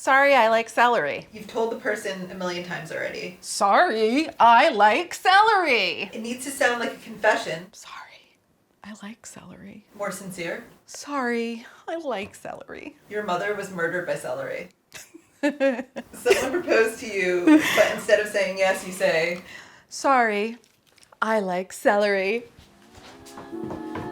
Sorry, I like celery. You've told the person a million times already. Sorry, I like celery. It needs to sound like a confession. Sorry, I like celery. More sincere. Sorry, I like celery. Your mother was murdered by celery. Someone proposed to you, but instead of saying yes, you say, sorry, I like celery.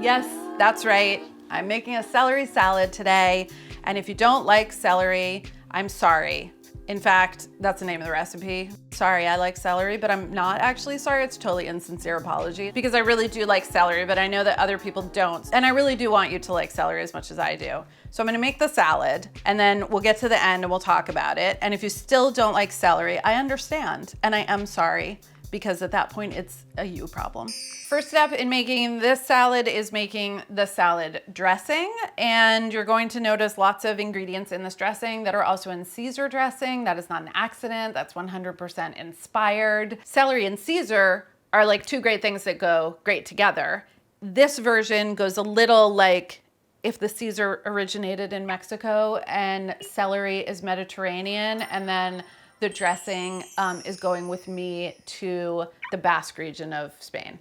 Yes, that's right. I'm making a celery salad today. And if you don't like celery, I'm sorry. In fact, that's the name of the recipe. Sorry, I like celery, but I'm not actually sorry. It's a totally insincere apology because I really do like celery, but I know that other people don't. And I really do want you to like celery as much as I do. So I'm gonna make the salad and then we'll get to the end and we'll talk about it. And if you still don't like celery, I understand. And I am sorry because at that point it's a you problem. First step in making this salad is making the salad dressing. And you're going to notice lots of ingredients in this dressing that are also in Caesar dressing. That is not an accident, that's 100% inspired. Celery and Caesar are like two great things that go great together. This version goes a little like if the Caesar originated in Mexico and celery is Mediterranean, and then the dressing is going with me to the Basque region of Spain.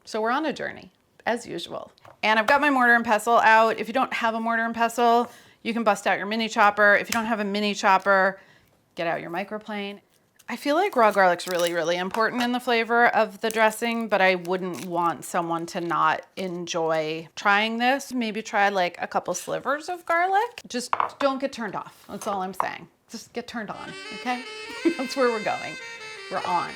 So we're on a journey, as usual. And I've got my mortar and pestle out. If you don't have a mortar and pestle, you can bust out your mini chopper. If you don't have a mini chopper, get out your microplane. I feel like raw garlic's really, really important in the flavor of the dressing, but I wouldn't want someone to not enjoy trying this. Maybe try like a couple slivers of garlic. Just don't get turned off. That's all I'm saying. Just get turned on, okay? That's where we're going. We're on.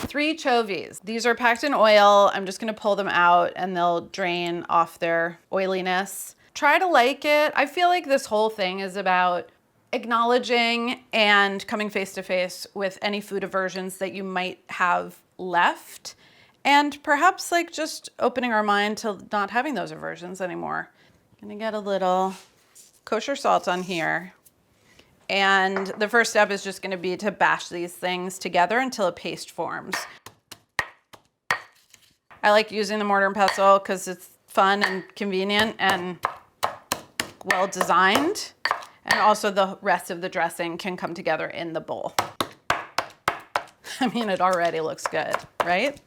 3 chovies. These are packed in oil. I'm just gonna pull them out and they'll drain off their oiliness. Try to like it. I feel like this whole thing is about acknowledging and coming face to face with any food aversions that you might have left, and perhaps like just opening our mind to not having those aversions anymore. Gonna get a little kosher salt on here. And the first step is just gonna be to bash these things together until a paste forms. I like using the mortar and pestle because it's fun and convenient and well designed. And also the rest of the dressing can come together in the bowl. I mean, it already looks good, right?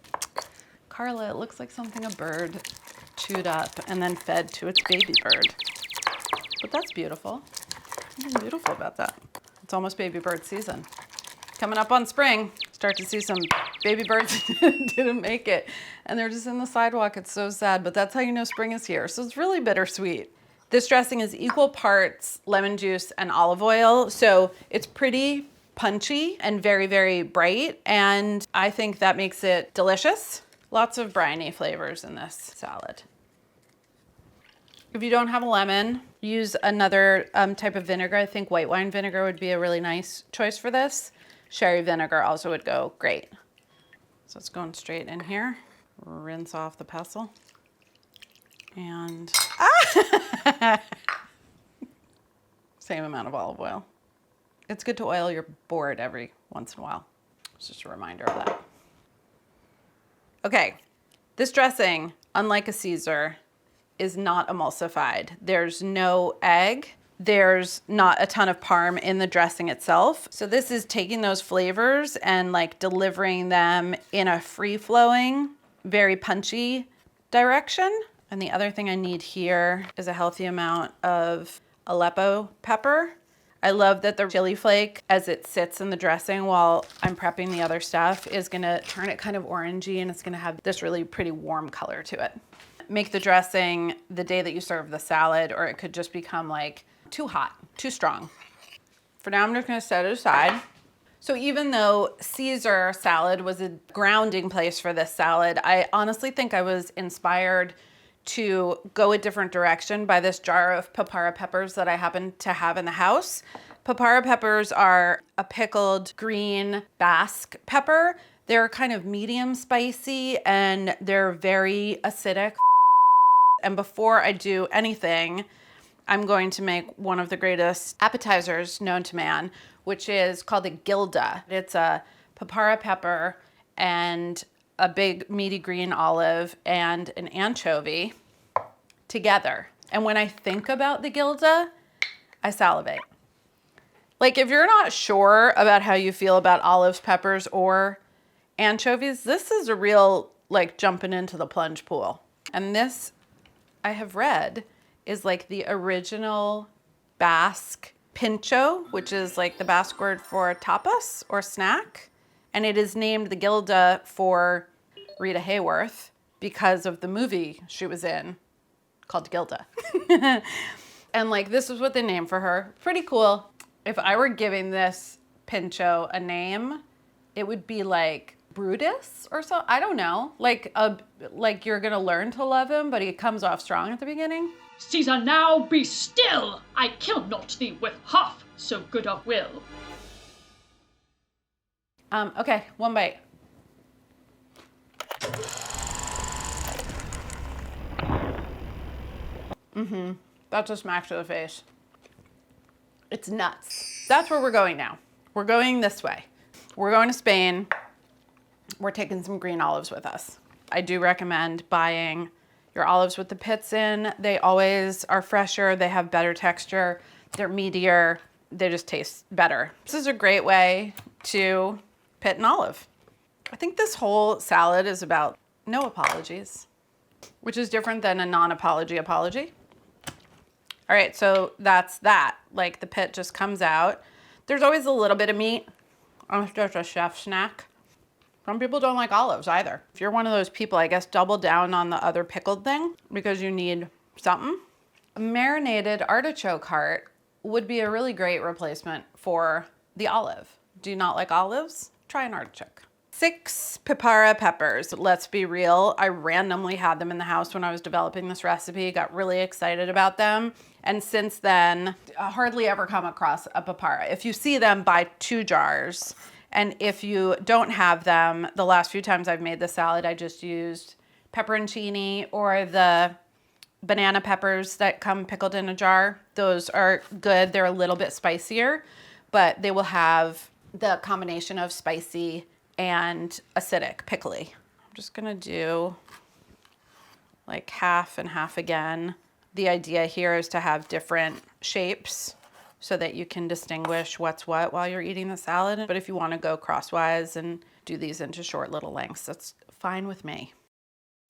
Carla, it looks like something a bird chewed up and then fed to its baby bird. But that's beautiful. Something beautiful about that. It's almost baby bird season. Coming up on spring, start to see some baby birds didn't make it. And they're just in the sidewalk. It's so sad, but that's how you know spring is here. So it's really bittersweet. This dressing is equal parts lemon juice and olive oil. So it's pretty punchy and very, very bright. And I think that makes it delicious. Lots of briny flavors in this salad. If you don't have a lemon, use another type of vinegar. I think white wine vinegar would be a really nice choice for this. Sherry vinegar also would go great. So it's going straight in here. Rinse off the pestle. And same amount of olive oil. It's good to oil your board every once in a while. It's just a reminder of that. Okay, this dressing, unlike a Caesar, is not emulsified. There's no egg. There's not a ton of parm in the dressing itself. So this is taking those flavors and like delivering them in a free-flowing, very punchy direction. And the other thing I need here is a healthy amount of Aleppo pepper. I love that the chili flake, as it sits in the dressing while I'm prepping the other stuff, is gonna turn it kind of orangey and it's gonna have this really pretty warm color to it. Make the dressing the day that you serve the salad, or it could just become like too hot, too strong. For now, I'm just gonna set it aside. So even though Caesar salad was a grounding place for this salad, I honestly think I was inspired to go a different direction by this jar of papaya peppers that I happen to have in the house. Papaya peppers are a pickled green Basque pepper. They're kind of medium spicy and they're very acidic. And before I do anything, I'm going to make one of the greatest appetizers known to man, which is called a gilda. It's a papaya pepper and a big meaty green olive and an anchovy together. And when I think about the gilda, I salivate. Like if you're not sure about how you feel about olives, peppers, or anchovies, this is a real like jumping into the plunge pool. And this, I have read, is like the original Basque pincho, which is like the Basque word for tapas or snack. And it is named the Gilda for Rita Hayworth because of the movie she was in called Gilda. And like this is what they named for her. Pretty cool. If I were giving this pincho a name, it would be like Brutus or so. I don't know. Like you're gonna learn to love him, but he comes off strong at the beginning. Caesar, now be still! I kill not thee with half so good a will. Okay, one bite. That's a smack to the face. It's nuts. That's where we're going now. We're going this way. We're going to Spain. We're taking some green olives with us. I do recommend buying your olives with the pits in. They always are fresher. They have better texture. They're meatier. They just taste better. This is a great way to pit an olive. I think this whole salad is about no apologies, which is different than a non-apology apology. All right, so that's that. Like the pit just comes out. There's always a little bit of meat. It's just a chef snack. Some people don't like olives either. If you're one of those people, I guess double down on the other pickled thing because you need something. A marinated artichoke heart would be a really great replacement for the olive. Do you not like olives? Try an artichoke. 6 pipara peppers. Let's be real. I randomly had them in the house when I was developing this recipe, got really excited about them. And since then, I hardly ever come across a pipara. If you see them, buy 2 jars. And if you don't have them, the last few times I've made the salad, I just used pepperoncini or the banana peppers that come pickled in a jar. Those are good. They're a little bit spicier, but they will have the combination of spicy and acidic, pickly. I'm just gonna do like half and half again. The idea here is to have different shapes so that you can distinguish what's what while you're eating the salad. But if you wanna go crosswise and do these into short little lengths, that's fine with me.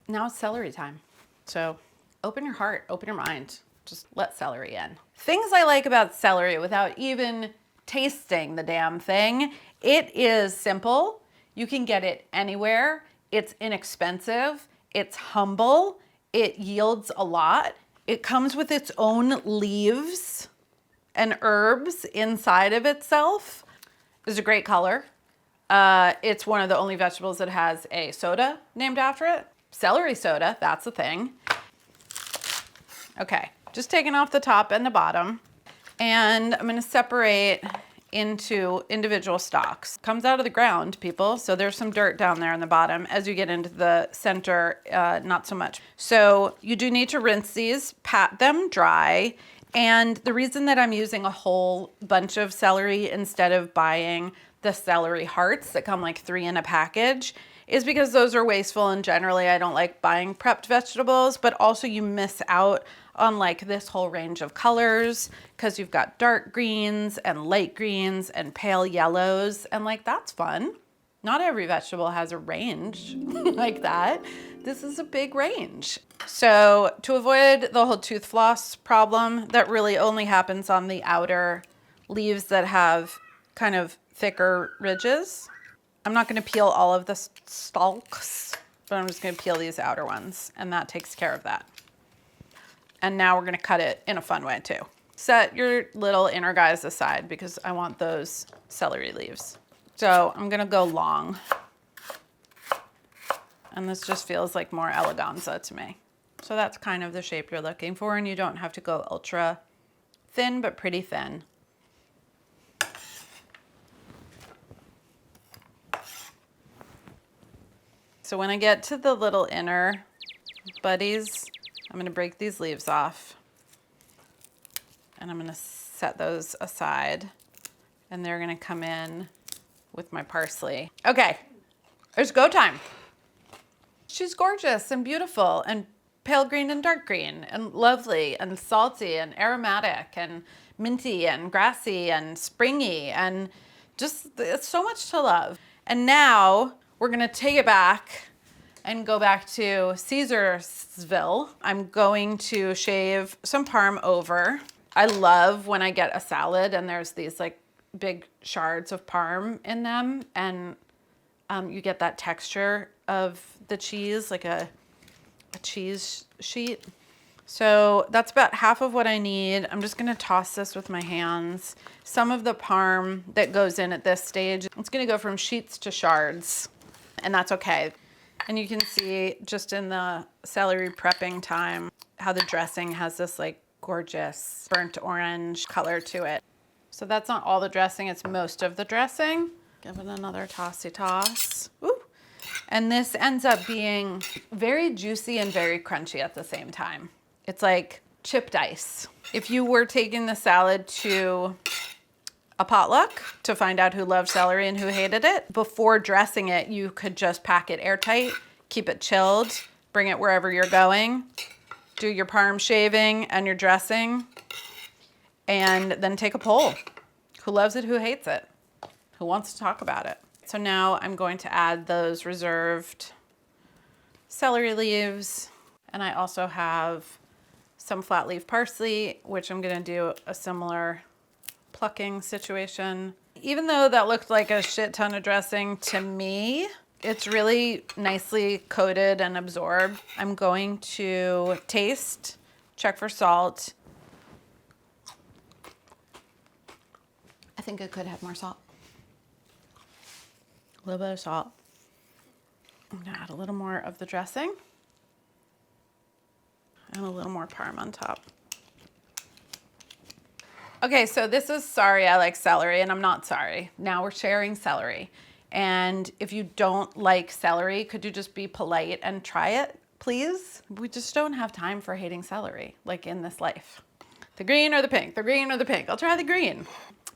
Now it's celery time. So open your heart, open your mind, just let celery in. Things I like about celery without even tasting the damn thing, it is simple. You can get it anywhere. It's inexpensive. It's humble. It yields a lot. It comes with its own leaves and herbs inside of itself. It's a great color. It's one of the only vegetables that has a soda named after it. Celery soda, that's a thing. Okay, just taking off the top and the bottom. And I'm gonna separate into individual stalks. Comes out of the ground, people, so there's some dirt down there in the bottom. As you get into the center, not so much. So you do need to rinse these, pat them dry, and the reason that I'm using a whole bunch of celery instead of buying the celery hearts that come like 3 in a package is because those are wasteful, and generally I don't like buying prepped vegetables, but also you miss out on like this whole range of colors because you've got dark greens and light greens and pale yellows, and like that's fun. Not every vegetable has a range like that. This is a big range. So to avoid the whole tooth floss problem that really only happens on the outer leaves that have kind of thicker ridges, I'm not gonna peel all of the stalks, but I'm just gonna peel these outer ones, and that takes care of that. And now we're gonna cut it in a fun way too. Set your little inner guys aside because I want those celery leaves. So I'm gonna go long. And this just feels like more eleganza to me. So that's kind of the shape you're looking for, and you don't have to go ultra thin, but pretty thin. So when I get to the little inner buddies, I'm gonna break these leaves off, and I'm gonna set those aside, and they're gonna come in with my parsley. Okay, it's go time. She's gorgeous and beautiful and pale green and dark green and lovely and salty and aromatic and minty and grassy and springy, and just it's so much to love. And now we're gonna take it back and go back to Caesarsville. I'm going to shave some parm over. I love when I get a salad and there's these like big shards of parm in them, and you get that texture of the cheese, like a cheese sheet. So that's about half of what I need. I'm just gonna toss this with my hands. Some of the parm that goes in at this stage, it's gonna go from sheets to shards, and that's okay. And you can see just in the celery prepping time how the dressing has this like gorgeous burnt orange color to it. So that's not all the dressing, it's most of the dressing. Give it another tossy toss. Ooh. And this ends up being very juicy and very crunchy at the same time. It's like chipped ice. If you were taking the salad to a potluck to find out who loved celery and who hated it, before dressing it, you could just pack it airtight, keep it chilled, bring it wherever you're going, do your parm shaving and your dressing, and then take a poll. Who loves it, who hates it? Who wants to talk about it? So now I'm going to add those reserved celery leaves, and I also have some flat leaf parsley, which I'm gonna do a similar plucking situation. Even though that looked like a shit ton of dressing to me, it's really nicely coated and absorbed. I'm going to taste, check for salt. I think I could have more salt. A little bit of salt. I'm gonna add a little more of the dressing and a little more parm on top. Okay, so this is Sorry I Like Celery, and I'm not sorry. Now we're sharing celery. And if you don't like celery, could you just be polite and try it, please? We just don't have time for hating celery, like in this life. The green or the pink, the green or the pink. I'll try the green.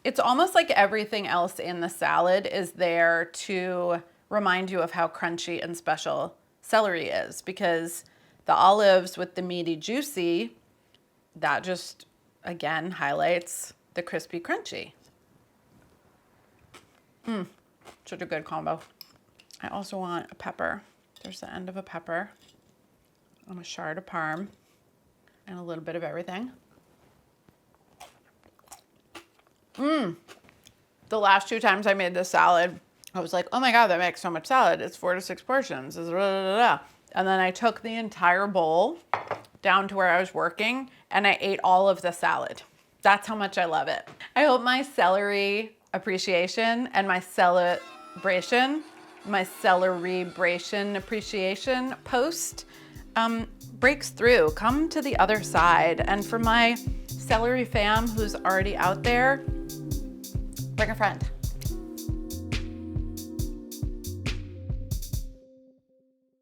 It's almost like everything else in the salad is there to remind you of how crunchy and special celery is, because the olives with the meaty juicy, that just again highlights the crispy crunchy. Such a good combo. I also want a pepper. There's the end of a pepper and a shard of parm and a little bit of everything. The last 2 times I made this salad, I was like, oh my God, that makes so much salad. It's 4 to 6 portions. And then I took the entire bowl down to where I was working and I ate all of the salad. That's how much I love it. I hope my celery appreciation and my celebration appreciation post breaks through. Come to the other side. And for my celery fam who's already out there, bring a friend.